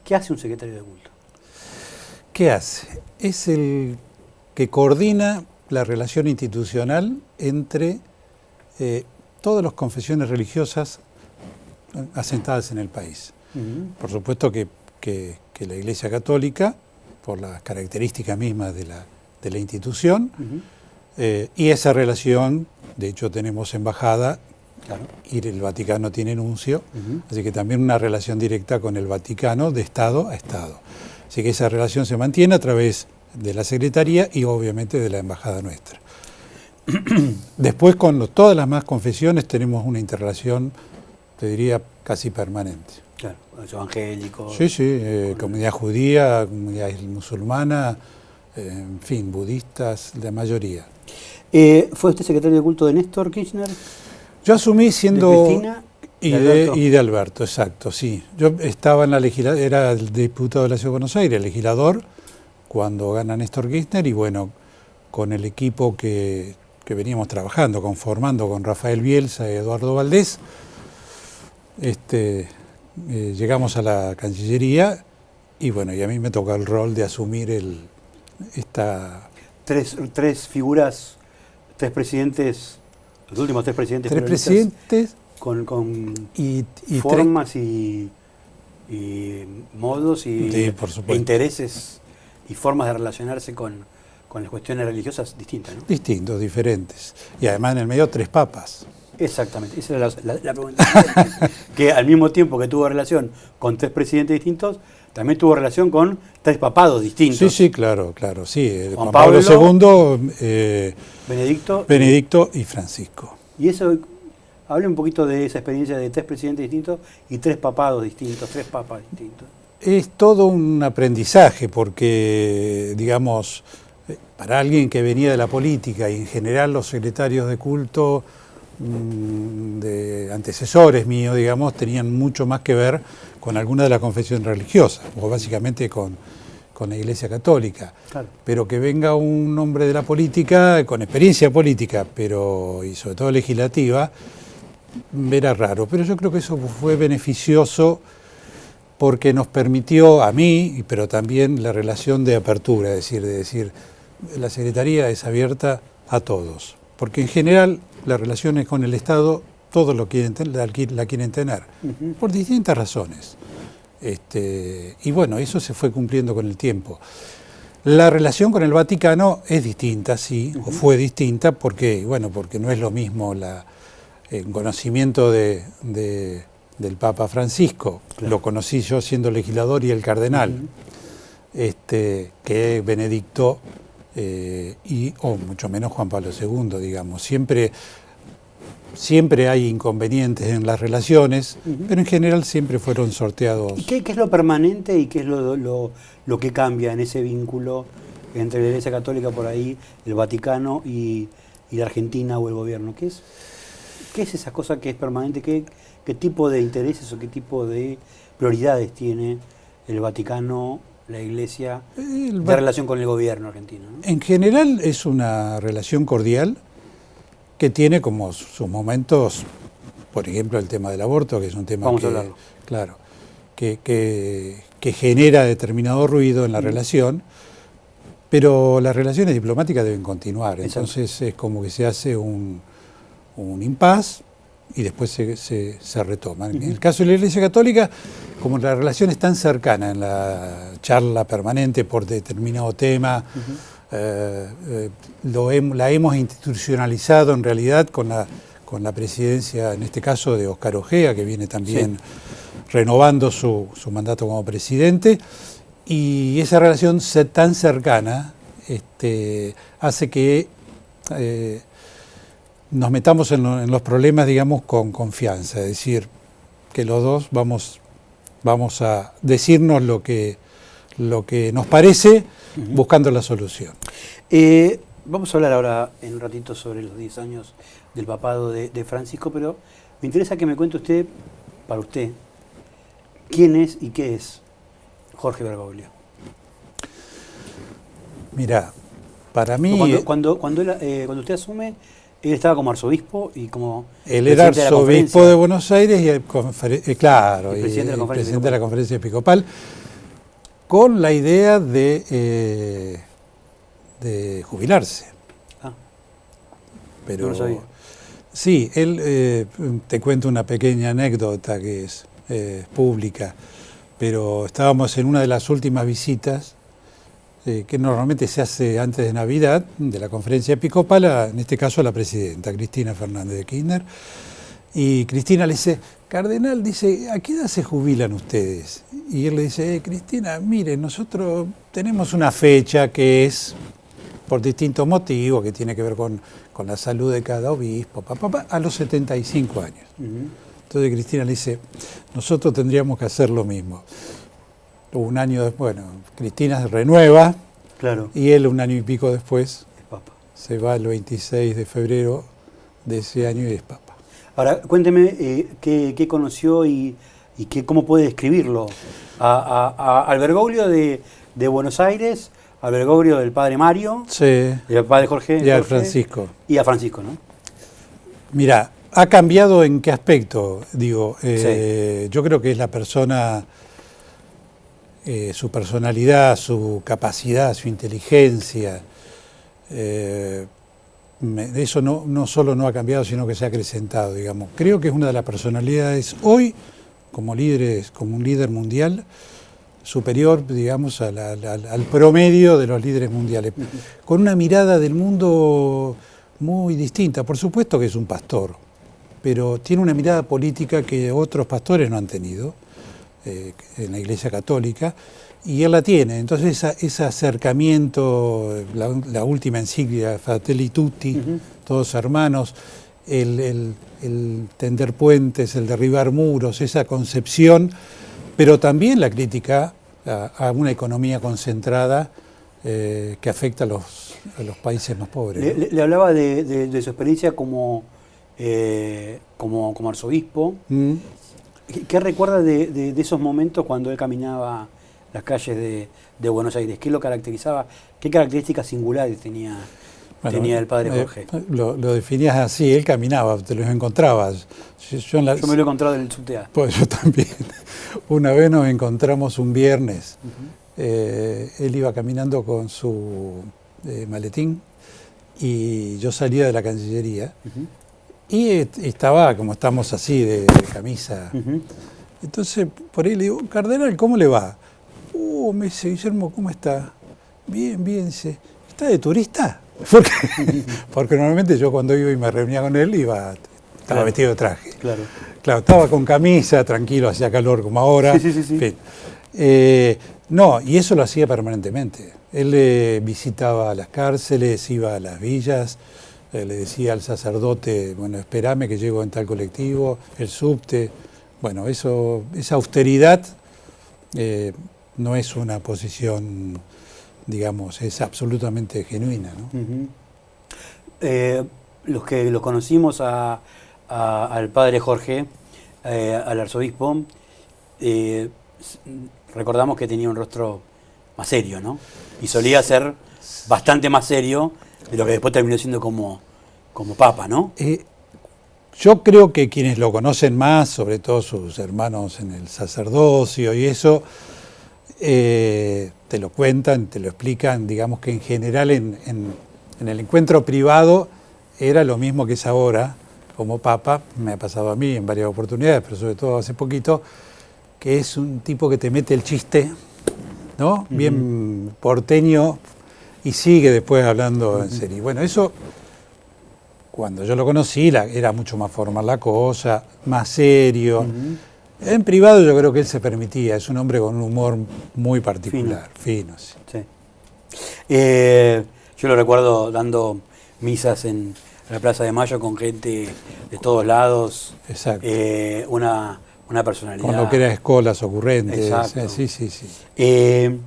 ¿Qué hace un secretario de culto? ¿Qué hace? Es el que coordina la relación institucional entre todas las confesiones religiosas asentadas en el país. Por supuesto que la Iglesia Católica, por las características mismas de la institución, y esa relación, de hecho tenemos embajada, Claro. y el Vaticano tiene nuncio, así que también una relación directa con el Vaticano de Estado a Estado. Así que esa relación se mantiene a través de la Secretaría y obviamente de la Embajada nuestra. Después con todas las más confesiones tenemos una interrelación, te diría, casi permanente. Claro, los evangélicos. Sí, comunidad judía, comunidad musulmana, en fin, budistas, la mayoría. ¿Fue usted secretario de culto de Néstor Kirchner? Yo asumí siendo... ¿De Cristina? Y de Alberto, exacto, sí. Yo estaba en la legislatura, era el diputado de la Ciudad de Buenos Aires, legislador, cuando gana Néstor Kirchner, y bueno, con el equipo que veníamos trabajando, conformando con Rafael Bielsa y Eduardo Valdés, llegamos a la Cancillería y bueno, y a mí me toca el rol de asumir Tres figuras, tres presidentes, los últimos tres presidentes. Tres presidentes con y formas y modos y sí, por supuesto, e intereses y formas de relacionarse con las cuestiones religiosas distintas, ¿no? Distintos, diferentes. Y además en el medio tres papas. Exactamente, esa era la pregunta. Que al mismo tiempo que tuvo relación con tres presidentes distintos, también tuvo relación con tres papados distintos. Sí, claro, sí. Juan Pablo II, Benedicto y Francisco. Y eso, hable un poquito de esa experiencia de tres presidentes distintos y tres papados distintos, tres papas distintos. Es todo un aprendizaje porque, digamos, para alguien que venía de la política y en general los secretarios de culto de antecesores míos, digamos, tenían mucho más que ver con alguna de las confesiones religiosas, o básicamente con la Iglesia Católica. Claro. Pero que venga un hombre de la política, con experiencia política, pero y sobre todo legislativa, era raro. Pero yo creo que eso fue beneficioso porque nos permitió a mí, pero también la relación de apertura, es decir, la Secretaría es abierta a todos, porque en general las relaciones con el Estado todos la quieren tener, por distintas razones. Y bueno, eso se fue cumpliendo con el tiempo. La relación con el Vaticano es distinta, sí, o fue distinta, porque no es lo mismo el conocimiento del Papa Francisco, claro, lo conocí yo siendo legislador y el cardenal, que Benedicto o mucho menos Juan Pablo II, digamos. Siempre hay inconvenientes en las relaciones, pero en general siempre fueron sorteados. ¿Y qué es lo permanente y qué es lo que cambia en ese vínculo entre la Iglesia Católica por ahí, el Vaticano y la Argentina o el gobierno? ¿Qué es esa cosa que es permanente? ¿Qué tipo de intereses o qué tipo de prioridades tiene el Vaticano, la Iglesia, de relación con el gobierno argentino, ¿no? En general es una relación cordial que tiene como sus momentos, por ejemplo el tema del aborto, que es un tema que genera determinado ruido en la relación, pero las relaciones diplomáticas deben continuar. Entonces es como que se hace un impas y después se retoma. En el caso de la Iglesia Católica, como la relación es tan cercana en la charla permanente por determinado tema, la hemos institucionalizado en realidad con la presidencia, en este caso de Óscar Ojea, que viene también renovando su mandato como presidente, y esa relación tan cercana hace que nos metamos en los problemas, digamos, con confianza, es decir, que los dos vamos a decirnos lo que nos parece, buscando la solución. Vamos a hablar ahora en un ratito sobre los 10 años del papado de Francisco, pero me interesa que me cuente usted, para usted, quién es y qué es Jorge Bergoglio. Mira, para mí... Cuando usted asume, él estaba como arzobispo y como... Él era arzobispo de Buenos Aires y presidente de la Conferencia Episcopal. con la idea de jubilarse. Ah, Pero no lo sabía. sí, él, te cuento una pequeña anécdota que es pública, pero estábamos en una de las últimas visitas que normalmente se hace antes de Navidad, de la conferencia episcopal, en este caso a la presidenta, Cristina Fernández de Kirchner, y Cristina le dice, cardenal, dice, ¿a qué edad se jubilan ustedes? Y él le dice, Cristina, mire, nosotros tenemos una fecha que es por distintos motivos, que tiene que ver con la salud de cada obispo, a los 75 años. Entonces Cristina le dice, nosotros tendríamos que hacer lo mismo. Un año después, bueno, Cristina se renueva, Claro. y él un año y pico después Es papa. se va el 26 de febrero de ese año y es papa. Ahora, cuénteme qué conoció y cómo puede describirlo. Al Bergoglio de Buenos Aires, al Bergoglio del padre Mario, Sí, del padre Jorge. y al Jorge, Francisco. Y a Francisco, ¿no? Mira, ¿ha cambiado en qué aspecto? Digo, Sí. yo creo que es la persona, su personalidad, su capacidad, su inteligencia. Eso no solo no ha cambiado, sino que se ha acrecentado, digamos. Creo que es una de las personalidades hoy, como un líder mundial, superior, digamos, al promedio de los líderes mundiales, con una mirada del mundo muy distinta. Por supuesto que es un pastor, pero tiene una mirada política que otros pastores no han tenido en la Iglesia Católica, y él la tiene. Entonces ese acercamiento, la última encíclica, Fratelli Tutti, todos hermanos, el tender puentes, el derribar muros, esa concepción, pero también la crítica a una economía concentrada que afecta a los países más pobres. Le hablaba de su experiencia como arzobispo. ¿Qué recuerda de esos momentos cuando él caminaba las calles de Buenos Aires? ¿Qué lo caracterizaba? ¿Qué características singulares tenía el padre Jorge? Lo definías así, él caminaba, te los encontrabas. Yo me lo he encontrado en el subte. Pues yo también. Una vez nos encontramos un viernes, él iba caminando con su maletín y yo salía de la Cancillería y estaba como estamos así, de camisa. Entonces por ahí le digo, cardenal, ¿cómo le va? Me dice, Guillermo, ¿cómo está? Bien, bien, dice, ¿está de turista? Porque normalmente yo cuando iba y me reunía con él, estaba vestido de traje. Claro, estaba con camisa, tranquilo, hacía calor como ahora. Sí. En fin. No, y eso lo hacía permanentemente. Él visitaba las cárceles, iba a las villas, le decía al sacerdote, bueno, espérame que llego en tal colectivo, el subte. Bueno, esa austeridad no es una posición, digamos, es absolutamente genuina, ¿no? Los que lo conocimos al padre Jorge, al arzobispo, recordamos que tenía un rostro más serio, ¿no? Y solía ser bastante más serio de lo que después terminó siendo como papa, ¿no? Yo creo que quienes lo conocen más, sobre todo sus hermanos en el sacerdocio y eso, te lo cuentan, te lo explican, digamos que en general en el encuentro privado era lo mismo que es ahora, como papa, me ha pasado a mí en varias oportunidades, pero sobre todo hace poquito, que es un tipo que te mete el chiste, ¿no? Bien porteño, y sigue después hablando en serio. Bueno, eso, cuando yo lo conocí, era mucho más formal la cosa, más serio. En privado yo creo que él se permitía, es un hombre con un humor muy particular, fino. Sí. Yo lo recuerdo dando misas en la Plaza de Mayo con gente de todos lados. Exacto. Una personalidad. Con lo que era escolas ocurrentes. Exacto. Sí.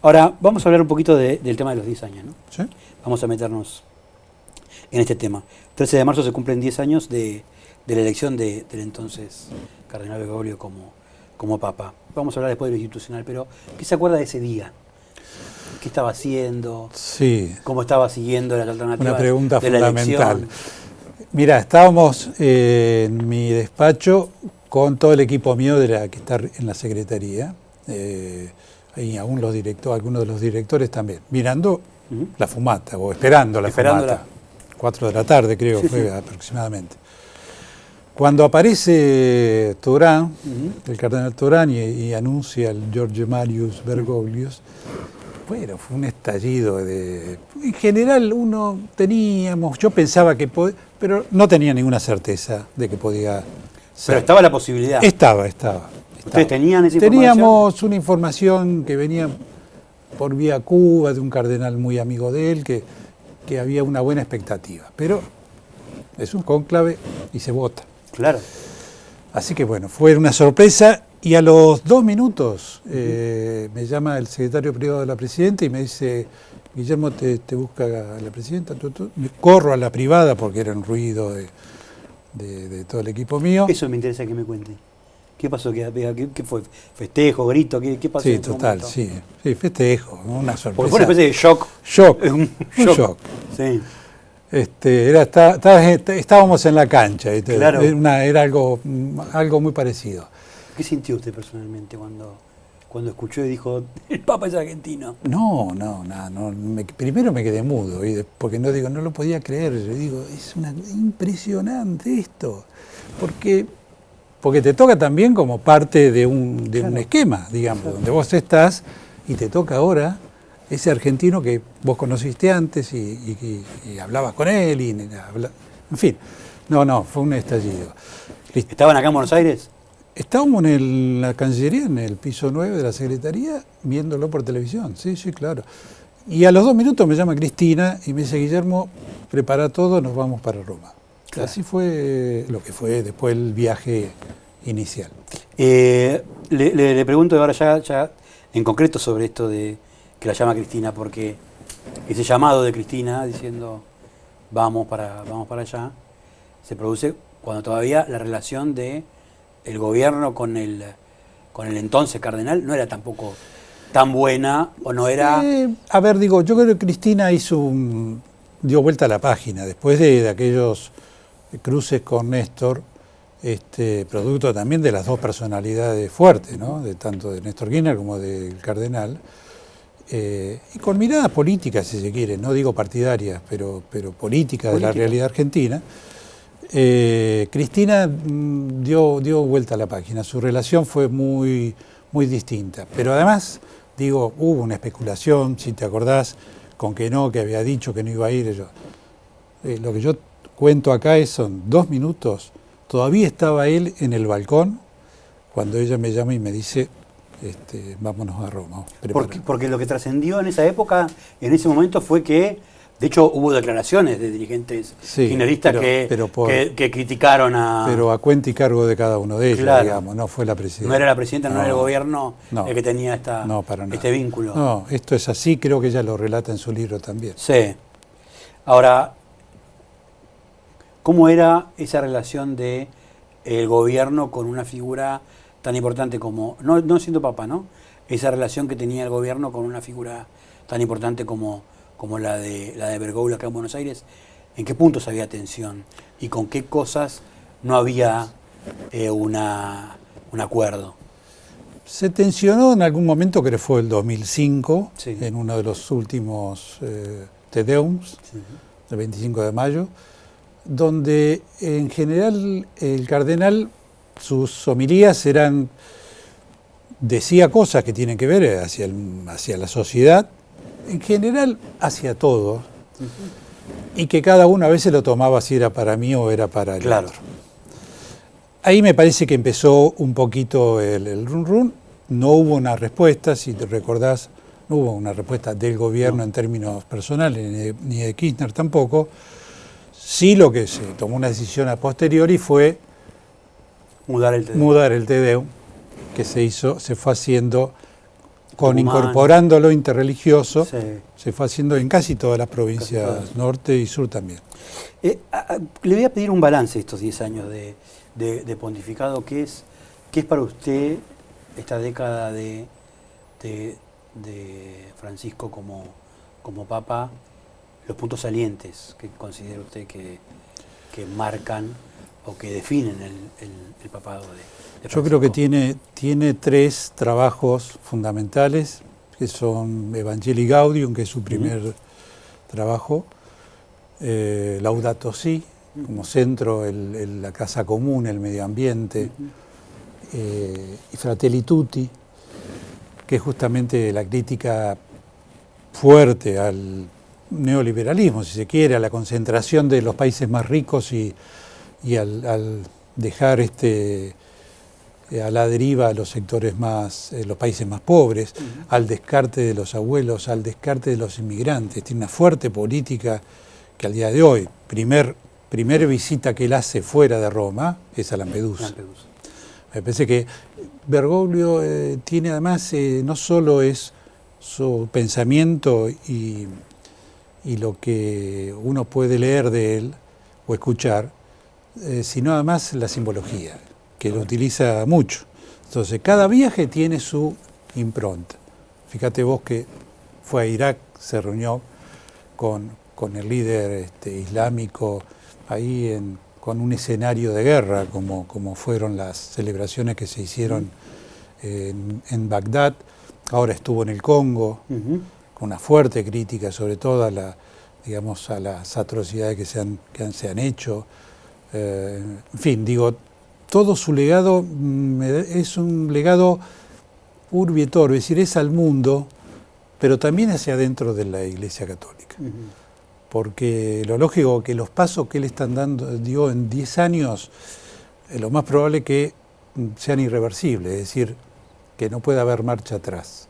Ahora, vamos a hablar un poquito del tema de los 10 años, ¿no? ¿Sí? Vamos a meternos en este tema. 13 de marzo se cumplen 10 años de la elección del entonces cardenal Bergoglio como papa. Vamos a hablar después de lo institucional, pero ¿qué se acuerda de ese día? ¿Qué estaba haciendo? Sí. ¿Cómo estaba siguiendo las alternativas? Una pregunta de la fundamental. elección? Mira, estábamos en mi despacho con todo el equipo mío que está en la secretaría. y aún algunos de los directores también, mirando la fumata o esperando la fumata. 4 de la tarde creo que fue aproximadamente. Cuando aparece Turán, el cardenal Turán, y anuncia el George Marius Bergoglius, bueno, fue un estallido de... En general yo pensaba que podía, pero no tenía ninguna certeza de que podía ser. Pero estaba la posibilidad. Estaba. ¿Ustedes tenían esa información? Teníamos una información que venía por vía Cuba, de un cardenal muy amigo de él, que había una buena expectativa. Pero es un cónclave y se vota. Claro. Así que bueno, fue una sorpresa y a los 2 minutos me llama el secretario privado de la presidenta y me dice, Guillermo, te busca la presidenta. Me corro a la privada porque era un ruido de todo el equipo mío. Eso me interesa que me cuente. ¿Qué pasó? ¿Qué fue? ¿Festejo, grito? ¿Qué pasó? Sí, total, sí, festejo, una sorpresa. Porque fue una especie de shock. Un shock. Sí. Estábamos en la cancha, Claro. Era algo muy parecido. ¿Qué sintió usted personalmente cuando escuchó y dijo, el Papa es argentino? No, primero me quedé mudo, porque no lo podía creer. Yo digo, es impresionante esto, porque te toca también como parte de un esquema, digamos, donde vos estás y te toca ahora ese argentino que vos conociste antes y hablabas con él, en fin, fue un estallido. ¿Estaban acá en Buenos Aires? Estábamos en la Cancillería, en el piso 9 de la Secretaría, viéndolo por televisión, sí, claro. Y a los 2 minutos me llama Cristina y me dice, Guillermo, prepara todo, nos vamos para Roma. Claro. Así fue lo que fue después el viaje inicial. Le pregunto ahora ya en concreto sobre esto de que la llama Cristina, porque ese llamado de Cristina diciendo vamos para allá, se produce cuando todavía la relación de el gobierno con el entonces cardenal no era tampoco tan buena, o no era... yo creo que Cristina dio vuelta a la página, después de aquellos cruces con Néstor, producto también de las dos personalidades fuertes, ¿no? Tanto de Néstor Kirchner como del cardenal, y con miradas políticas, si se quiere, no digo partidarias, pero políticas de la realidad argentina. Cristina dio vuelta a la página, su relación fue muy, muy distinta, pero además, hubo una especulación, si te acordás, con que había dicho que no iba a ir. Lo que yo cuento acá son 2 minutos, todavía estaba él en el balcón cuando ella me llama y me dice, vámonos a Roma. Porque lo que trascendió en esa época, en ese momento, fue que, de hecho, hubo declaraciones de dirigentes kirchneristas que criticaron a... Pero a cuenta y cargo de cada uno de ellos, claro. Digamos, no fue la presidenta. No era la presidenta, no era el gobierno el que tenía este vínculo. No, esto es así, creo que ella lo relata en su libro también. Sí. Ahora, ¿cómo era esa relación de el gobierno con una figura tan importante como, no siendo Papa, ¿no? Esa relación que tenía el gobierno con una figura tan importante como la de Bergoglio acá en Buenos Aires? ¿En qué puntos había tensión? ¿Y con qué cosas no había un acuerdo? Se tensionó en algún momento, que fue el 2005, sí. En uno de los últimos Te Deums, sí. El 25 de mayo, donde en general el cardenal, sus homilías decía cosas que tienen que ver hacia la sociedad, en general hacia todo, y que cada uno a veces lo tomaba si era para mí o era para el otro. Ahí me parece que empezó un poquito el run run, no hubo una respuesta, si te recordás, no hubo una respuesta del gobierno en términos personales, ni de Kirchner tampoco. Sí, lo que se tomó una decisión a posteriori fue mudar el Te Deum, que se fue haciendo incorporando lo interreligioso, se fue haciendo en casi todas las provincias norte y sur también. Le voy a pedir un balance de estos 10 años de pontificado. ¿Qué es para usted esta década de Francisco como Papa, los puntos salientes que considera usted que marcan o que definen el papado de Francisco? Yo creo que tiene tres trabajos fundamentales, que son Evangelii Gaudium, que es su primer trabajo, Laudato Si, como centro, la casa común, el medio ambiente, y Fratelli Tutti, que es justamente la crítica fuerte al neoliberalismo, si se quiere, a la concentración de los países más ricos y al dejar a la deriva a los sectores los países más pobres, al descarte de los abuelos, al descarte de los inmigrantes. Tiene una fuerte política que al día de hoy, primera visita que él hace fuera de Roma es a Lampedusa. Me parece que Bergoglio tiene además, no solo es su pensamiento y lo que uno puede leer de él o escuchar, sino además la simbología, que lo utiliza mucho. Entonces, cada viaje tiene su impronta. Fíjate vos que fue a Irak, se reunió con el líder islámico ahí con un escenario de guerra, como fueron las celebraciones que se hicieron en Bagdad. Ahora estuvo en el Congo, con una fuerte crítica, sobre todo a las atrocidades que se han hecho. En fin, digo, todo su legado es un legado urbi et orbi, es decir, es al mundo, pero también hacia adentro de la Iglesia Católica. Porque lo lógico que los pasos que él dio en 10 años, lo más probable es que sean irreversibles, es decir, que no pueda haber marcha atrás.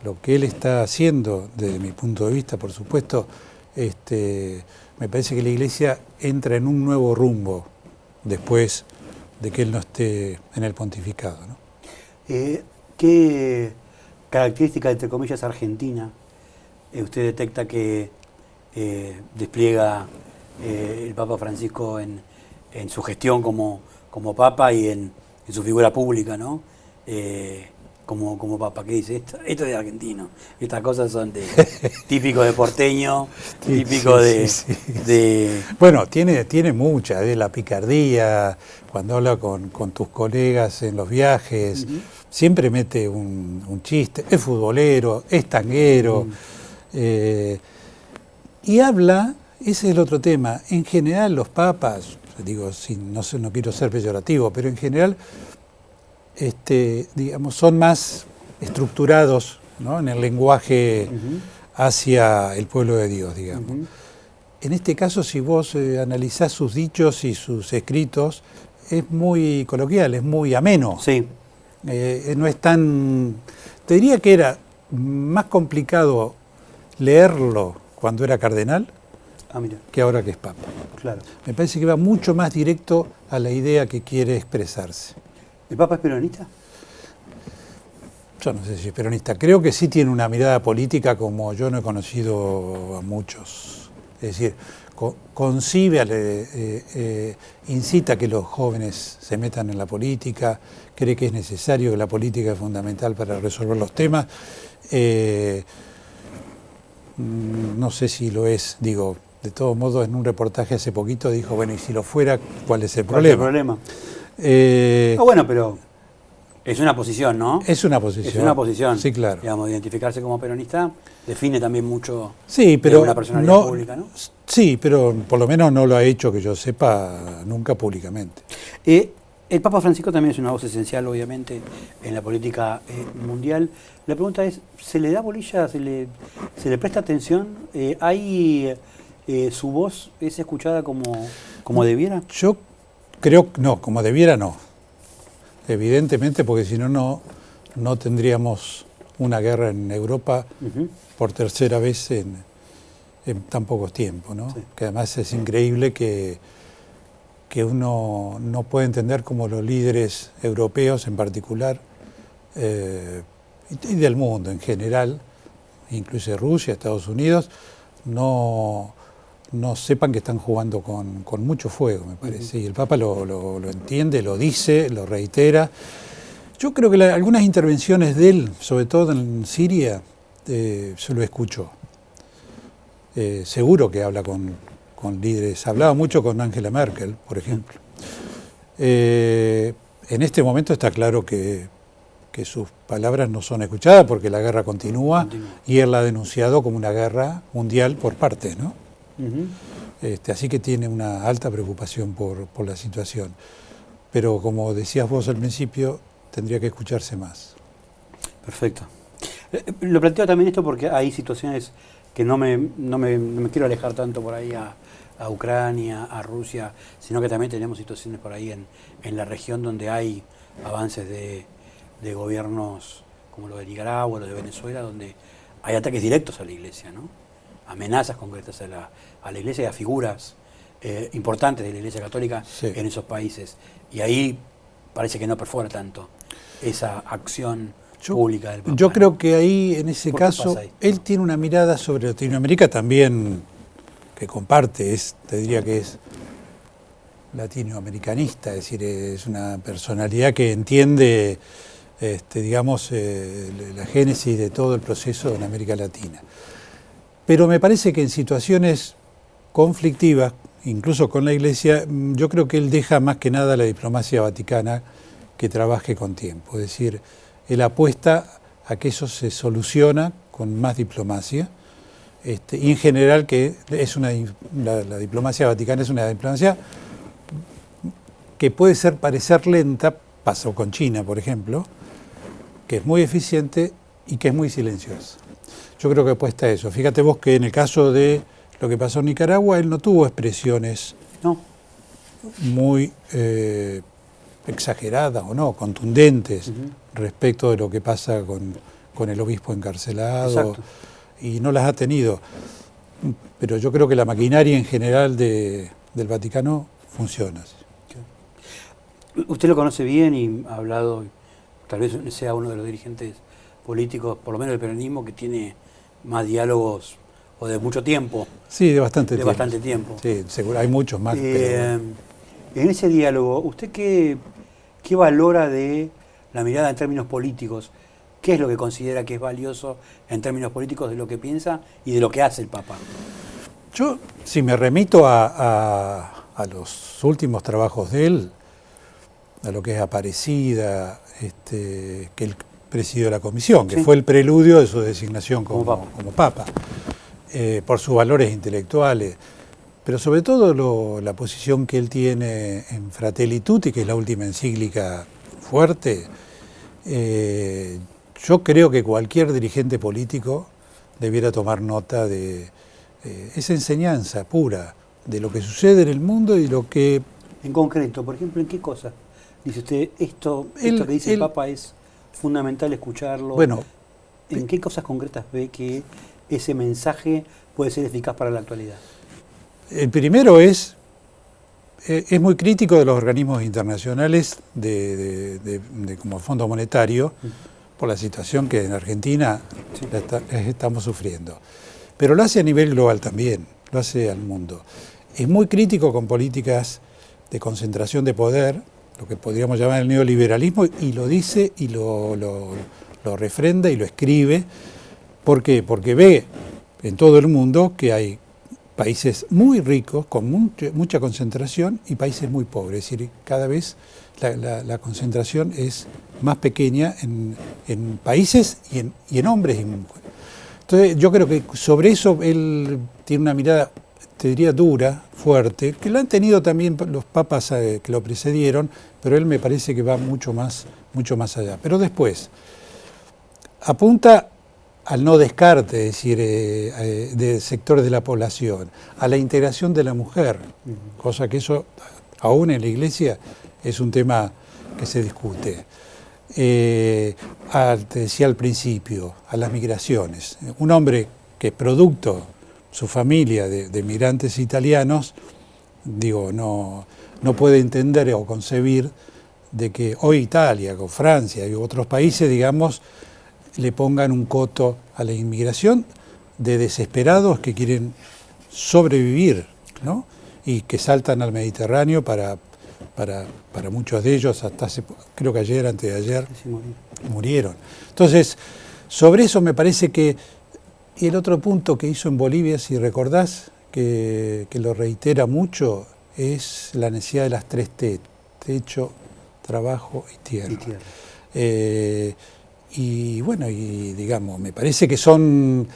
Lo que él está haciendo, desde mi punto de vista, por supuesto, me parece que la Iglesia entra en un nuevo rumbo después de que él no esté en el pontificado, ¿no? ¿Qué característica, entre comillas, argentina usted detecta que despliega el Papa Francisco en su gestión como Papa y en su figura pública, ¿no? Como Papa, ¿qué dice? Esto es de argentino, estas cosas son típico de porteño, típico de... Bueno, tiene mucha, de la picardía, cuando habla con tus colegas en los viajes, siempre mete un chiste, es futbolero, es tanguero, y habla, ese es el otro tema, en general los papas, digo, no quiero ser peyorativo, pero en general digamos, son más estructurados, ¿no?, en el lenguaje hacia el pueblo de Dios, digamos. En este caso, si vos analizás sus dichos y sus escritos, es muy coloquial, es muy ameno. Sí. No es tan... Te diría que era más complicado leerlo cuando era cardenal que ahora que es papa. Claro. Me parece que va mucho más directo a la idea que quiere expresarse. ¿El Papa es peronista? Yo no sé si es peronista. Creo que sí tiene una mirada política como yo no he conocido a muchos. Es decir, concibe, incita a que los jóvenes se metan en la política, cree que es necesario, que la política es fundamental para resolver los temas. No sé si lo es, digo, de todos modos en un reportaje hace poquito dijo, bueno, y si lo fuera, ¿cuál es el problema? ¿Cuál es el problema? Bueno, pero es una posición, ¿no? Es una posición. Es una posición. Sí, claro. Digamos, identificarse como peronista define también mucho pero una personalidad pública, ¿no? Sí, pero por lo menos no lo ha hecho, que yo sepa, nunca públicamente. El Papa Francisco también es una voz esencial, obviamente, en la política mundial. La pregunta es, ¿se le da bolilla, se le presta atención? ¿Su voz es escuchada como debiera? Yo creo que no, como debiera no. Evidentemente, porque si no tendríamos una guerra en Europa por tercera vez en tan poco tiempo, ¿no? Sí. Que además es increíble que uno no puede entender cómo los líderes europeos en particular, y del mundo en general, incluso Rusia, Estados Unidos, no sepan que están jugando con mucho fuego, me parece. Y el Papa lo entiende, lo dice, lo reitera. Yo creo que algunas intervenciones de él, sobre todo en Siria, se lo escuchó. Seguro que habla con líderes. Hablaba mucho con Angela Merkel, por ejemplo. En este momento está claro que sus palabras no son escuchadas porque la guerra continúa y él la ha denunciado como una guerra mundial por partes, ¿no? Así que tiene una alta preocupación por la situación. Pero como decías vos al principio, tendría que escucharse más. Perfecto. Lo planteo también esto porque hay situaciones que no me quiero alejar tanto por ahí a Ucrania, a Rusia, sino que también tenemos situaciones por ahí en la región donde hay avances de gobiernos como lo de Nicaragua, lo de Venezuela, donde hay ataques directos a la Iglesia, ¿no? Amenazas concretas a la Iglesia y a figuras importantes de la Iglesia Católica en esos países. Y ahí parece que no perfora tanto esa acción pública del Papa. Yo creo que ahí, en ese caso, él tiene una mirada sobre Latinoamérica también que comparte, te diría que es latinoamericanista, es decir, es una personalidad que entiende, digamos, la génesis de todo el proceso en América Latina. Pero me parece que en situaciones conflictivas, incluso con la Iglesia, yo creo que él deja más que nada a la diplomacia vaticana que trabaje con tiempo. Es decir, él apuesta a que eso se soluciona con más diplomacia, y en general que es la diplomacia vaticana es una diplomacia que puede parecer lenta, pasó con China, por ejemplo, que es muy eficiente y que es muy silenciosa. Yo creo que apuesta a eso. Fíjate vos que en el caso de lo que pasó en Nicaragua, él no tuvo expresiones muy exageradas o no, contundentes respecto de lo que pasa con el obispo encarcelado. Exacto. Y no las ha tenido. Pero yo creo que la maquinaria en general del Vaticano funciona. Usted lo conoce bien y ha hablado, tal vez sea uno de los dirigentes políticos, por lo menos del peronismo, que tiene más diálogos o de mucho tiempo. Sí, de bastante tiempo. De bastante tiempo. Sí, seguro, hay muchos más. En ese diálogo, ¿usted qué valora de la mirada en términos políticos? ¿Qué es lo que considera que es valioso en términos políticos de lo que piensa y de lo que hace el Papa? Yo, si me remito a los últimos trabajos de él, a lo que es Aparecida, que él presidió la comisión, que fue el preludio de su designación como Papa, por sus valores intelectuales, pero sobre todo la posición que él tiene en Fratelli Tutti, que es la última encíclica fuerte. Yo creo que cualquier dirigente político debiera tomar nota de esa enseñanza pura de lo que sucede en el mundo y lo que... En concreto, por ejemplo, ¿en qué cosas? Dice usted, esto que dice el Papa es fundamental escucharlo. Bueno, ¿en qué cosas concretas ve que ese mensaje puede ser eficaz para la actualidad? El primero es muy crítico de los organismos internacionales como el Fondo Monetario por la situación que en Argentina estamos sufriendo. Pero lo hace a nivel global también, lo hace al mundo. Es muy crítico con políticas de concentración de poder, lo que podríamos llamar el neoliberalismo, y lo dice y lo refrenda y lo escribe. ¿Por qué? Porque ve en todo el mundo que hay países muy ricos, con mucha concentración, y países muy pobres. Es decir, cada vez la concentración es más pequeña en países y en hombres y en mujeres. Entonces, yo creo que sobre eso él tiene una mirada, te diría, dura, fuerte, que lo han tenido también los papas que lo precedieron, pero él me parece que va mucho más allá. Pero después, apunta al no descarte, es decir, de sectores de la población, a la integración de la mujer, cosa que eso, aún en la Iglesia, es un tema que se discute. Te decía al principio, a las migraciones. Un hombre que es producto, su familia de migrantes italianos, digo, no puede entender o concebir de que hoy Italia, con Francia y otros países, digamos, le pongan un coto a la inmigración de desesperados que quieren sobrevivir, ¿no? Y que saltan al Mediterráneo para muchos de ellos, hasta creo que ayer, antes de ayer, murieron. Entonces, sobre eso me parece que, y el otro punto que hizo en Bolivia, si recordás, que lo reitera mucho, es la necesidad de las 3 T, techo, trabajo y tierra. Y tierra. Y bueno, y digamos, me parece que son,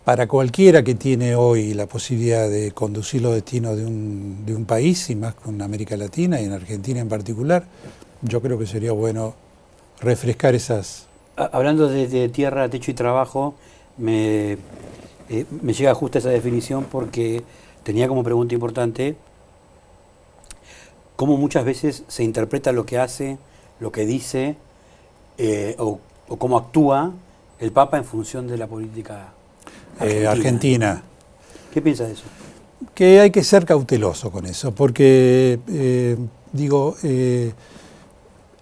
para cualquiera que tiene hoy la posibilidad de conducir los destinos de un país, y más con América Latina y en Argentina en particular, yo creo que sería bueno refrescar esas... Hablando de tierra, techo y trabajo, me llega justo esa definición porque tenía como pregunta importante cómo muchas veces se interpreta lo que hace, lo que dice o cómo actúa el Papa en función de la política argentina. ¿Qué piensas de eso? Que hay que ser cauteloso con eso, porque,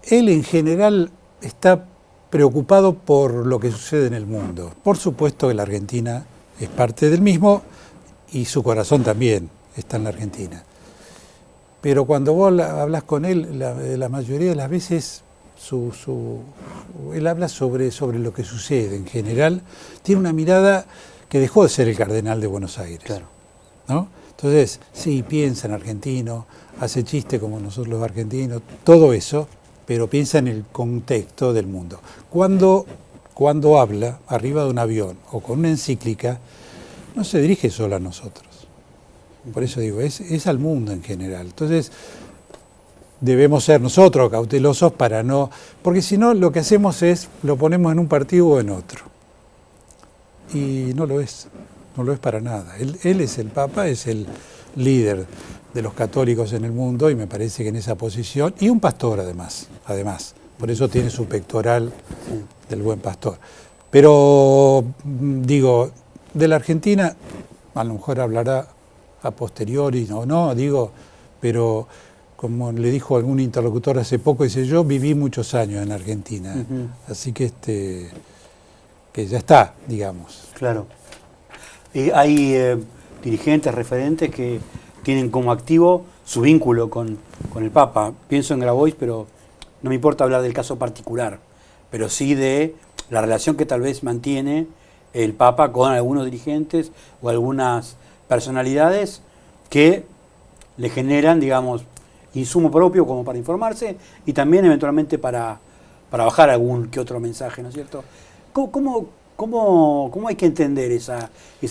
él en general está preocupado por lo que sucede en el mundo. Por supuesto que la Argentina es parte del mismo y su corazón también está en la Argentina. Pero cuando vos hablas con él, la mayoría de las veces él habla sobre lo que sucede en general. Tiene una mirada que dejó de ser el cardenal de Buenos Aires. Claro. ¿No? Entonces, sí, piensa en argentino, hace chiste como nosotros los argentinos, todo eso, pero piensa en el contexto del mundo. Cuando habla arriba de un avión o con una encíclica, no se dirige solo a nosotros. Por eso digo, es al mundo en general. Entonces, debemos ser nosotros cautelosos para no... Porque si no, lo que hacemos es, lo ponemos en un partido o en otro. Y no lo es para nada. Él es el Papa, es el líder de los católicos en el mundo y me parece que en esa posición, y un pastor además, por eso tiene su pectoral del buen pastor. Pero digo, de la Argentina, a lo mejor hablará a posteriori, pero como le dijo algún interlocutor hace poco, dice, yo viví muchos años en Argentina, así que que ya está, digamos. Claro. Hay dirigentes, referentes que tienen como activo su vínculo con el Papa. Pienso en Grabois, pero no me importa hablar del caso particular, pero sí de la relación que tal vez mantiene el Papa con algunos dirigentes o algunas personalidades que le generan, digamos, insumo propio como para informarse y también eventualmente para bajar algún que otro mensaje, ¿no es cierto? ¿Cómo hay que entender esa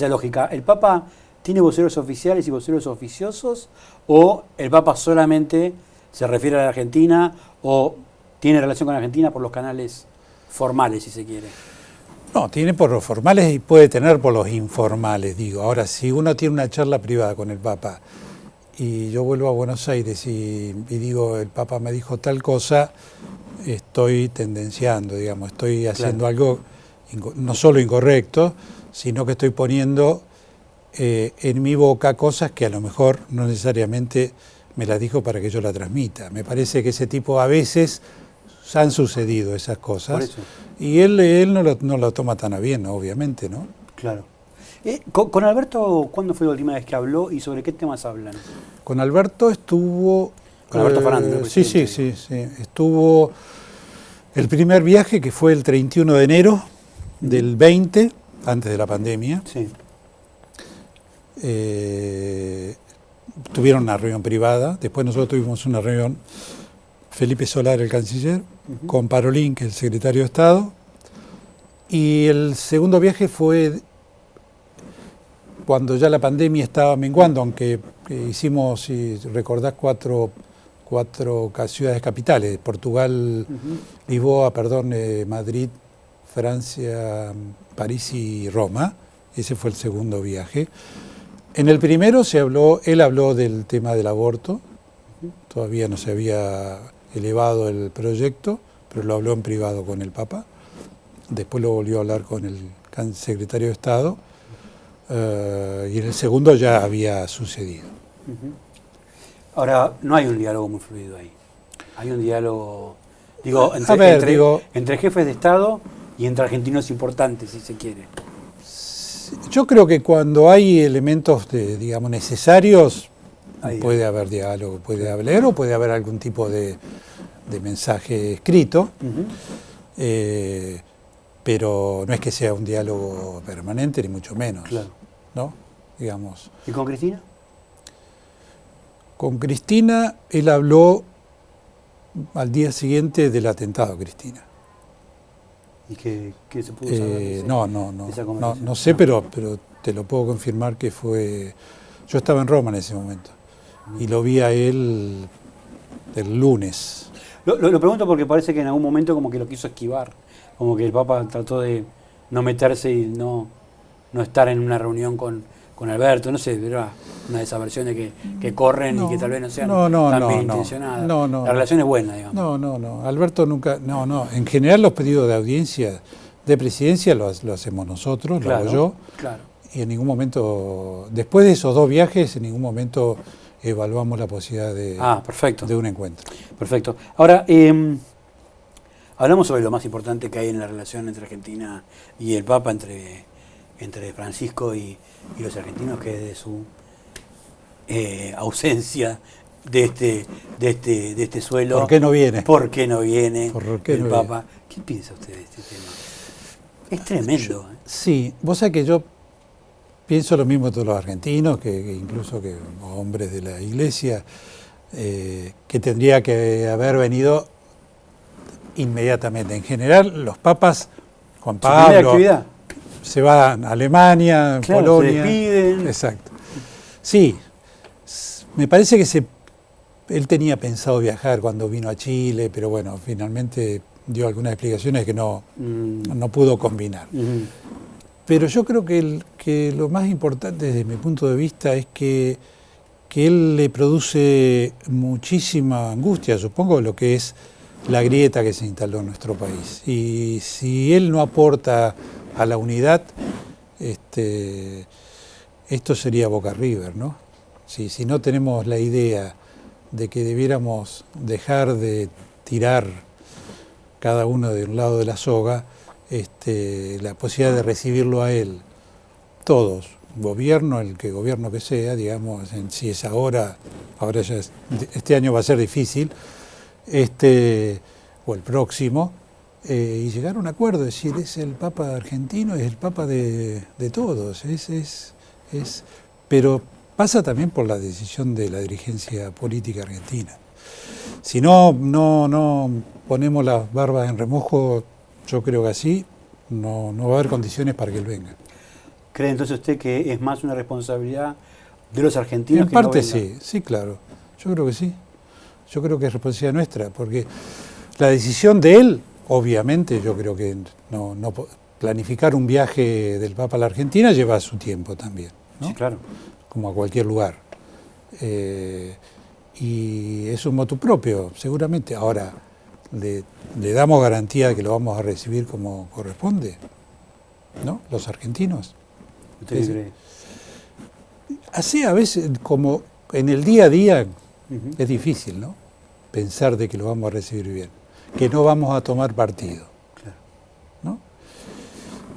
lógica? ¿El Papa tiene voceros oficiales y voceros oficiosos? ¿O el Papa solamente se refiere a la Argentina o tiene relación con la Argentina por los canales formales, si se quiere? No, tiene por los formales y puede tener por los informales, digo. Ahora, si uno tiene una charla privada con el Papa y yo vuelvo a Buenos Aires y digo, el Papa me dijo tal cosa, estoy tendenciando, digamos, estoy haciendo algo no solo incorrecto, sino que estoy poniendo en mi boca cosas que a lo mejor no necesariamente me las dijo para que yo la transmita. Me parece que ese tipo a veces han sucedido esas cosas y él no lo toma tan a bien, obviamente, ¿no? Claro. Con Alberto, ¿cuándo fue la última vez que habló y sobre qué temas hablan? Con Alberto estuvo... Con Alberto Fernández, ¿no? Sí. Estuvo el primer viaje, que fue el 31 de enero del 20, antes de la pandemia. Sí. Tuvieron una reunión privada, después nosotros tuvimos una reunión, Felipe Solar, el canciller, con Parolín, que es el secretario de Estado, y el segundo viaje fue cuando ya la pandemia estaba menguando, aunque hicimos, si recordás, cuatro ciudades capitales, Portugal, Lisboa, Madrid, Francia, París y Roma. Ese fue el segundo viaje. En el primero él habló del tema del aborto, todavía no se había elevado el proyecto, pero lo habló en privado con el Papa. Después lo volvió a hablar con el secretario de Estado, y en el segundo ya había sucedido. Ahora, no hay un diálogo muy fluido ahí. Hay un diálogo, entre jefes de Estado y entre argentinos importantes, si se quiere. Yo creo que cuando hay elementos necesarios, puede haber diálogo, puede haber o puede haber algún tipo de mensaje escrito, pero no es que sea un diálogo permanente, ni mucho menos. Claro. ¿No? Digamos. ¿Y con Cristina? Con Cristina él habló al día siguiente del atentado a Cristina. ¿Y qué se pudo saber de esa conversación? No sé, pero te lo puedo confirmar que fue... Yo estaba en Roma en ese momento y lo vi a él el lunes. Lo pregunto porque parece que en algún momento como que lo quiso esquivar, como que el Papa trató de no meterse y no estar en una reunión con Alberto, no sé, ¿verdad? Una de esas versiones que corren y que tal vez no sean tan bien intencionadas. La relación es buena, digamos. No. Alberto nunca... No. En general los pedidos de audiencia de presidencia lo hacemos nosotros, Claro, lo hago yo. Claro. Y en ningún momento, después de esos 2 viajes, en ningún momento evaluamos la posibilidad de un encuentro. Perfecto. Ahora, hablamos sobre lo más importante que hay en la relación entre Argentina y el Papa, entre Francisco y los argentinos, que es de su ausencia de este suelo. ¿Por qué no viene? ¿Por qué no viene el Papa? Viene? ¿Qué piensa usted de este tema? Es tremendo. Sí, vos sabés que yo pienso lo mismo de todos los argentinos, que incluso que hombres de la Iglesia, que tendría que haber venido inmediatamente. En general, los papas, Juan Pablo, se van a Alemania, Polonia. Se despiden. Exacto. Sí, me parece que él tenía pensado viajar cuando vino a Chile, pero bueno, finalmente dio algunas explicaciones que no pudo combinar. Pero yo creo que lo más importante desde mi punto de vista es que él le produce muchísima angustia, supongo, lo que es la grieta que se instaló en nuestro país. Y si él no aporta a la unidad, esto sería Boca River, ¿no? Si no tenemos la idea de que debiéramos dejar de tirar cada uno de un lado de la soga, la posibilidad de recibirlo a él, todos, gobierno, el gobierno que sea, digamos, si es ahora ya este año va a ser difícil, o el próximo, y llegar a un acuerdo, es decir, es el Papa argentino, es el Papa de todos, pero pasa también por la decisión de la dirigencia política argentina. Si no ponemos las barbas en remojo, yo creo que así no va a haber condiciones para que él venga. ¿Cree entonces usted que es más una responsabilidad de los argentinos? En parte sí, claro. Yo creo que sí. Yo creo que es responsabilidad nuestra, porque la decisión de él, obviamente, yo creo que planificar un viaje del Papa a la Argentina lleva su tiempo también, ¿no? Sí, claro. Como a cualquier lugar. Y es un motu propio, seguramente. Ahora, ¿le damos garantía de que lo vamos a recibir como corresponde? ¿No? Los argentinos. ¿Usted qué cree? Así a veces, como en el día a día, es difícil, ¿no? Pensar de que lo vamos a recibir bien, que no vamos a tomar partido, Claro. ¿no?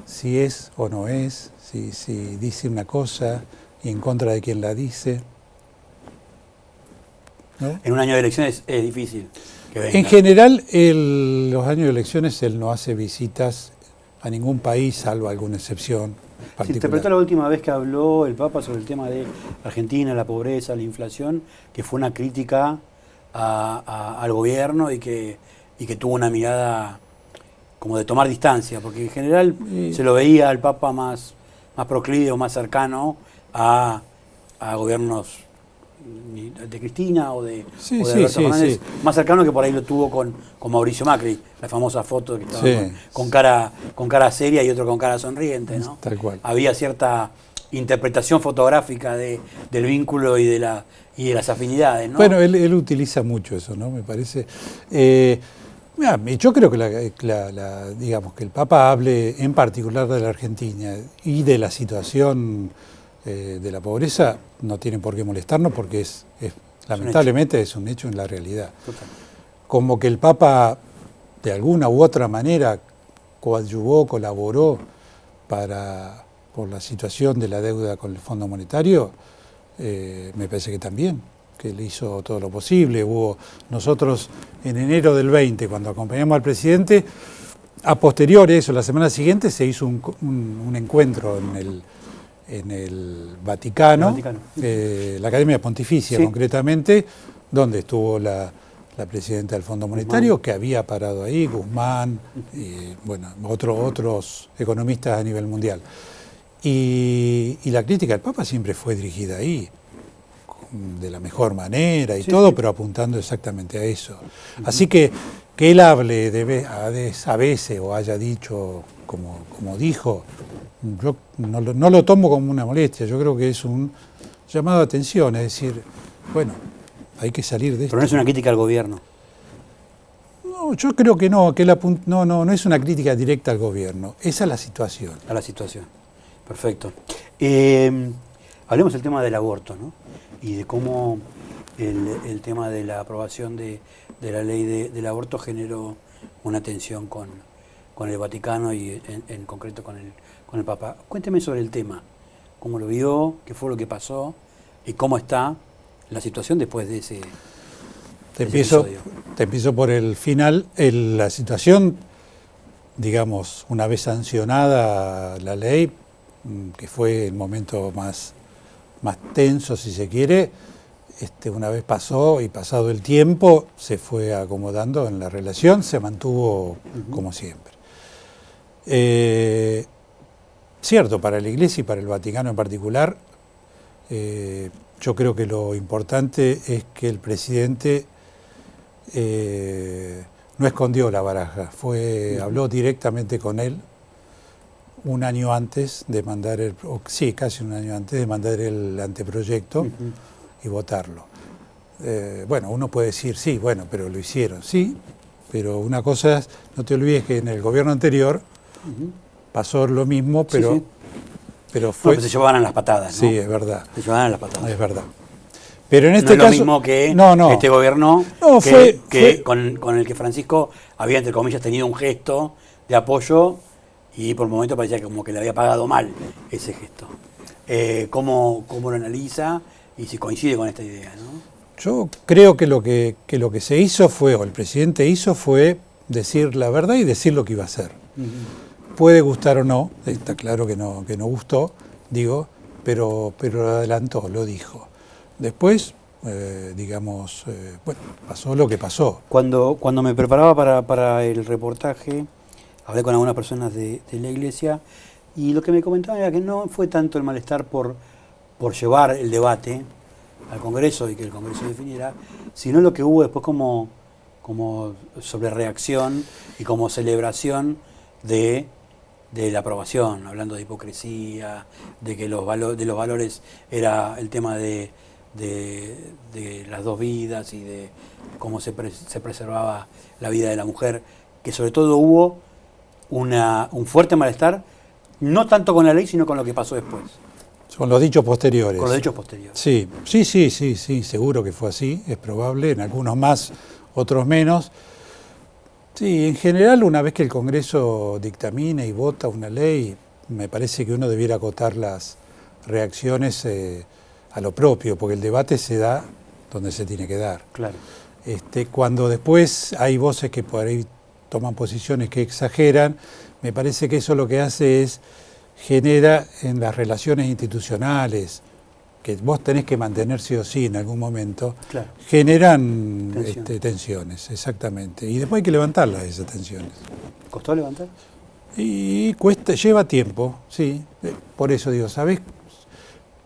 Si es o no es, si dice una cosa y en contra de quien la dice, ¿no? En un año de elecciones es difícil que venga. En general, los años de elecciones él no hace visitas a ningún país, salvo alguna excepción particular. Se interpretó la última vez que habló el Papa sobre el tema de Argentina, la pobreza, la inflación, que fue una crítica al gobierno y que tuvo una mirada como de tomar distancia, porque en general se lo veía al Papa más proclive o más cercano a gobiernos de Cristina o de Alberto Fernández, más cercano que por ahí lo tuvo con Mauricio Macri, la famosa foto que estaba con cara seria y otro con cara sonriente, ¿no? Tal cual. Había cierta interpretación fotográfica del vínculo y de las afinidades, ¿no? Bueno, él utiliza mucho eso, ¿no? Me parece. Yo creo que digamos que el Papa hable en particular de la Argentina y de la situación de la pobreza no tiene por qué molestarnos porque lamentablemente es un hecho en la realidad. Total. Como que el Papa de alguna u otra manera coadyuvó, colaboró por la situación de la deuda con el Fondo Monetario, me parece que también, que él hizo todo lo posible. Nosotros en enero del 20, cuando acompañamos al presidente, a posteriori, la semana siguiente se hizo un encuentro en el Vaticano, la Academia Pontificia concretamente, donde estuvo la la presidenta del Fondo Monetario, que había parado ahí, Guzmán, y bueno, otros economistas a nivel mundial. Y la crítica del Papa siempre fue dirigida ahí, de la mejor manera y Sí, todo, sí. pero apuntando exactamente a eso. Así que él hable a veces o haya dicho como dijo, yo no lo tomo como una molestia, yo creo que es un llamado de atención, es decir, bueno, hay que salir de esto. Pero no es una crítica al gobierno. No, yo creo que no, que no es una crítica directa al gobierno, esa es la situación. A la situación. Perfecto. Hablemos del tema del aborto, ¿no? Y de cómo el tema de la aprobación de la ley del aborto generó una tensión con el Vaticano y en concreto con el Papa. Cuénteme sobre el tema, cómo lo vio, qué fue lo que pasó y cómo está la situación después de ese episodio. Te empiezo por el final. La situación, digamos, una vez sancionada la ley, que fue el momento más tenso, si se quiere, una vez pasó y pasado el tiempo, se fue acomodando en la relación, se mantuvo como siempre. Cierto, para la Iglesia y para el Vaticano en particular, yo creo que lo importante es que el presidente no escondió la baraja, habló directamente con él un año antes de mandar casi un año antes de mandar el anteproyecto y votarlo. Bueno, uno puede decir, sí, bueno, pero lo hicieron, sí, pero una cosa es, no te olvides que en el gobierno anterior pasó lo mismo, pero, sí. pero fue... No, se llevaban a las patadas, ¿no? Sí, es verdad. Se llevaban a las patadas. Es verdad. Pero en No este es caso... lo mismo que no. este gobierno No, fue... Con el que Francisco había, entre comillas, tenido un gesto de apoyo y por momentos parecía como que le había pagado mal ese gesto. ¿Cómo lo analiza y si coincide con esta idea, ¿no? Yo creo que lo que se hizo fue, o el presidente hizo, fue decir la verdad y decir lo que iba a hacer. Puede gustar o no, está claro que no gustó, digo, pero lo adelantó, lo dijo. Después, bueno, pasó lo que pasó. Cuando me preparaba para el reportaje, hablé con algunas personas de la iglesia y lo que me comentaban era que no fue tanto el malestar por llevar el debate al Congreso y que el Congreso definiera, sino lo que hubo después como sobrereacción y como celebración de la aprobación, hablando de hipocresía, de que de los valores era el tema de las dos vidas y de cómo se preservaba la vida de la mujer, que sobre todo hubo un fuerte malestar, no tanto con la ley, sino con lo que pasó después. Con los dichos posteriores. Con los dichos posteriores. Sí, seguro que fue así, es probable, en algunos más, otros menos. Sí, en general, una vez que el Congreso dictamina y vota una ley, me parece que uno debiera acotar las reacciones a lo propio, porque el debate se da donde se tiene que dar. Claro. Cuando después hay voces que por ahí toman posiciones que exageran, me parece que eso lo que hace es genera en las relaciones institucionales, que vos tenés que mantener sí o sí en algún momento, Claro. generan Tensión. tensiones, exactamente. Y después hay que levantarlas esas tensiones. ¿Costó levantar? Y lleva tiempo, sí. Por eso digo, ¿sabés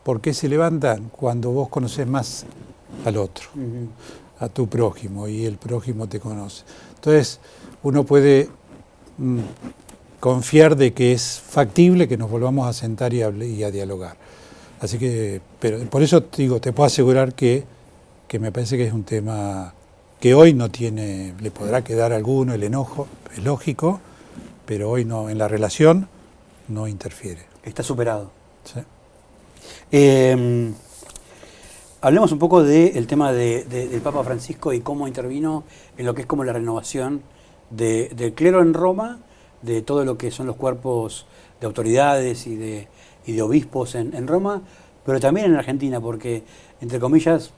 por qué se levantan? Cuando vos conocés más al otro, a tu prójimo, y el prójimo te conoce. Entonces, uno puede confiar de que es factible que nos volvamos a sentar y a dialogar. Así que, pero por eso digo, te puedo asegurar que me parece que es un tema que hoy no tiene, le podrá quedar a alguno el enojo, es lógico, pero hoy no, en la relación no interfiere. Está superado. ¿Sí? Hablemos un poco del tema del Papa Francisco y cómo intervino en lo que es como la renovación del clero en Roma, de todo lo que son los cuerpos de autoridades y de obispos en Roma, pero también en Argentina, porque, entre comillas,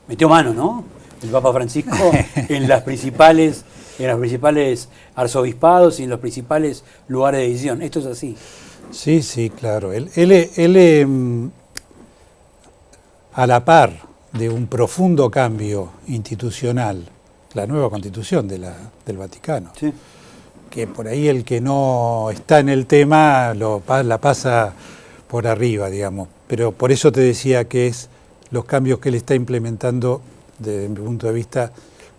metió mano, ¿no? El Papa Francisco en los principales arzobispados y en los principales lugares de decisión. Esto es así. Sí, claro. Él a la par de un profundo cambio institucional la nueva constitución del Vaticano. Sí. Que por ahí el que no está en el tema la pasa por arriba, digamos. Pero por eso te decía que los cambios que él está implementando, desde mi punto de vista,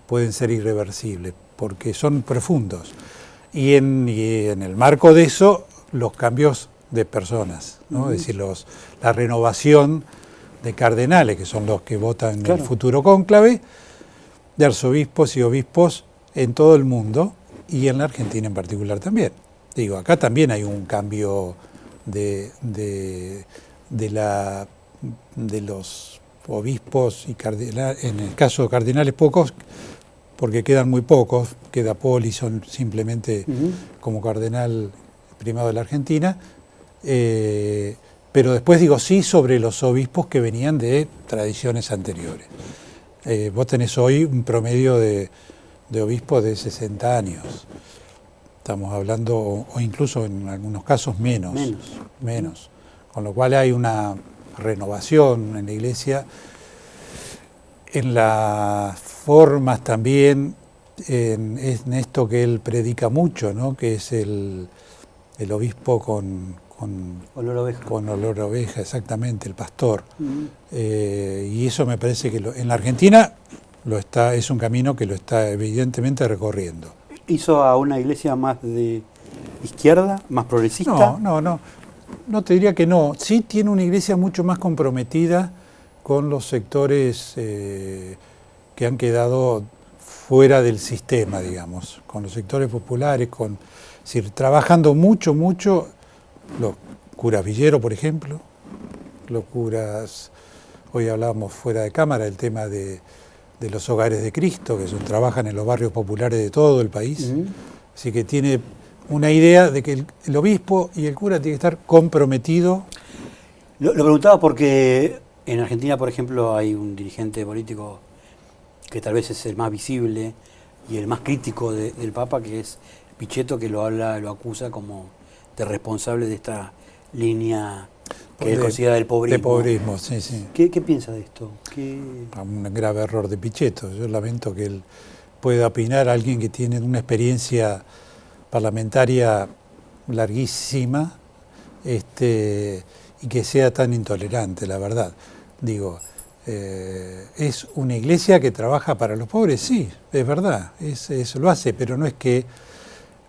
pueden ser irreversibles, porque son profundos. Y en el marco de eso, los cambios de personas, ¿no? Es decir, la renovación de cardenales, que son los que votan en el futuro cónclave, de arzobispos y obispos en todo el mundo, y en la Argentina en particular también. Digo, acá también hay un cambio de los obispos y cardenales, en el caso de cardenales pocos, porque quedan muy pocos, queda Polison simplemente como cardenal primado de la Argentina, pero después digo sí sobre los obispos que venían de tradiciones anteriores. Vos tenés hoy un promedio de obispos de 60 años. Estamos hablando, o incluso en algunos casos menos. Con lo cual hay una renovación en la Iglesia, en las formas también, en esto que él predica mucho, ¿no? Que es el obispo con olor a oveja, exactamente, el pastor. Y eso me parece que en la Argentina es un camino que lo está evidentemente recorriendo. ¿Hizo a una iglesia más de izquierda, más progresista? No te diría que no. Sí tiene una iglesia mucho más comprometida con los sectores que han quedado fuera del sistema, digamos, con los sectores populares, es decir, trabajando mucho, los curas Villero, por ejemplo, los curas, hoy hablábamos fuera de cámara, el tema de los hogares de Cristo, que trabajan en los barrios populares de todo el país, así que tiene una idea de que el obispo y el cura tienen que estar comprometidos. Lo preguntaba porque en Argentina, por ejemplo, hay un dirigente político que tal vez es el más visible y el más crítico del Papa, que es Pichetto, que lo acusa como de responsable de esta línea que él considera del pobrismo. De pobrismo, sí. ¿Qué piensa de esto? Un grave error de Pichetto. Yo lamento que él pueda opinar a alguien que tiene una experiencia parlamentaria larguísima y que sea tan intolerante, la verdad. Digo, es una iglesia que trabaja para los pobres, sí, es verdad, eso lo hace, pero no es que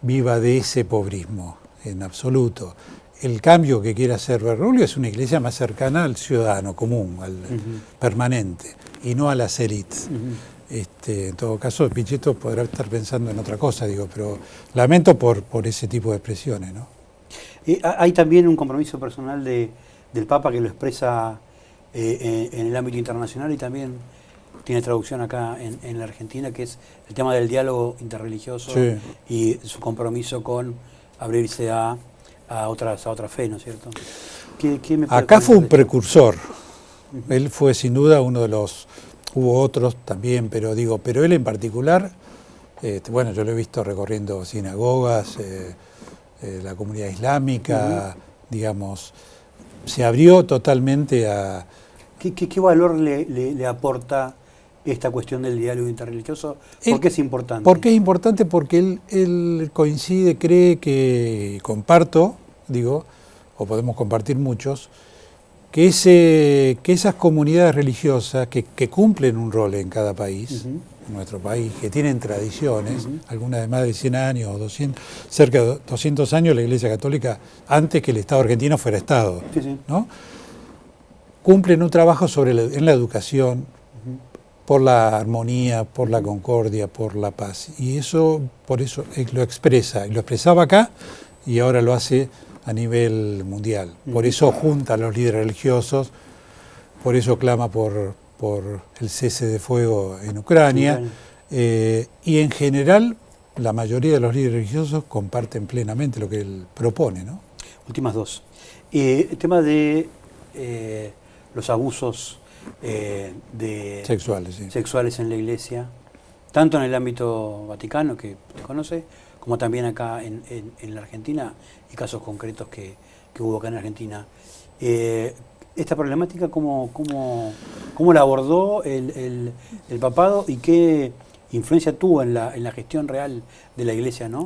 viva de ese pobrismo, en absoluto. El cambio que quiere hacer Bergoglio es una iglesia más cercana al ciudadano común, al permanente, y no a las élites. En todo caso, Pichetto podrá estar pensando en otra cosa, digo, pero lamento por ese tipo de expresiones, ¿no? Hay también un compromiso personal del Papa que lo expresa en el ámbito internacional y también tiene traducción acá en la Argentina, que es el tema del diálogo interreligioso y su compromiso con abrirse a otra fe, ¿no es cierto? ¿Qué me acá fue un precursor. Él fue sin duda uno de los... Hubo otros también, pero él en particular, bueno, yo lo he visto recorriendo sinagogas, la comunidad islámica, digamos, se abrió totalmente a... ¿Qué valor le aporta esta cuestión del diálogo interreligioso? ¿Por qué es importante? Porque es importante porque él coincide, cree que comparto, o podemos compartir muchos, que esas comunidades religiosas que cumplen un rol en cada país, en nuestro país, que tienen tradiciones, algunas de más de 100 años o 200, cerca de 200 años la Iglesia Católica, antes que el Estado argentino fuera Estado, ¿no? Cumplen un trabajo en la educación, por la armonía, por la concordia, por la paz. Y por eso lo expresa, y lo expresaba acá y ahora lo hace a nivel mundial. Por eso junta a los líderes religiosos, por eso clama por el cese de fuego en Ucrania, y en general la mayoría de los líderes religiosos comparten plenamente lo que él propone, ¿no? Últimas dos. El tema de los abusos sexuales en la Iglesia, tanto en el ámbito vaticano, que usted conoce, como también acá en la Argentina, y casos concretos que hubo acá en Argentina. Esta problemática, ¿cómo la abordó el papado y qué influencia tuvo en la gestión real de la Iglesia, ¿no?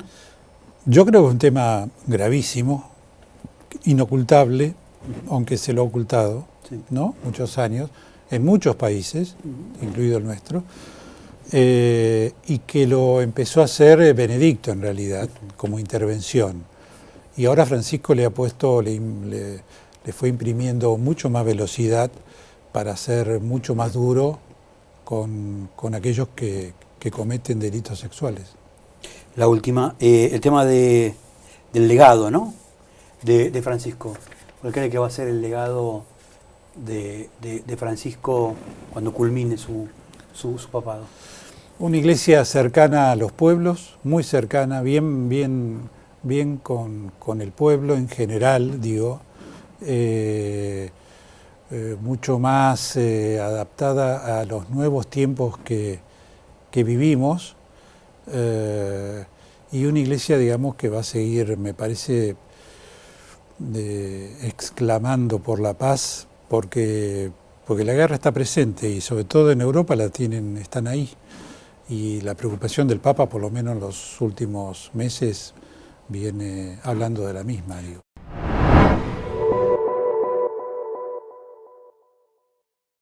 Yo creo que es un tema gravísimo, inocultable, aunque se lo ha ocultado, Sí. ¿no? Muchos años, en muchos países, incluido el nuestro, y que lo empezó a hacer Benedicto en realidad, como intervención. Y ahora Francisco le ha puesto, le fue imprimiendo mucho más velocidad para ser mucho más duro con aquellos que cometen delitos sexuales. La última, el tema del legado, ¿no? De Francisco. ¿Cuál cree que va a ser el legado de Francisco cuando culmine su papado? Una iglesia cercana a los pueblos, muy cercana, bien con el pueblo en general, digo, mucho más adaptada a los nuevos tiempos que vivimos, y una iglesia, digamos, que va a seguir, me parece, exclamando por la paz, porque la guerra está presente y sobre todo en Europa están ahí. Y la preocupación del Papa, por lo menos en los últimos meses, viene hablando de la misma, digo.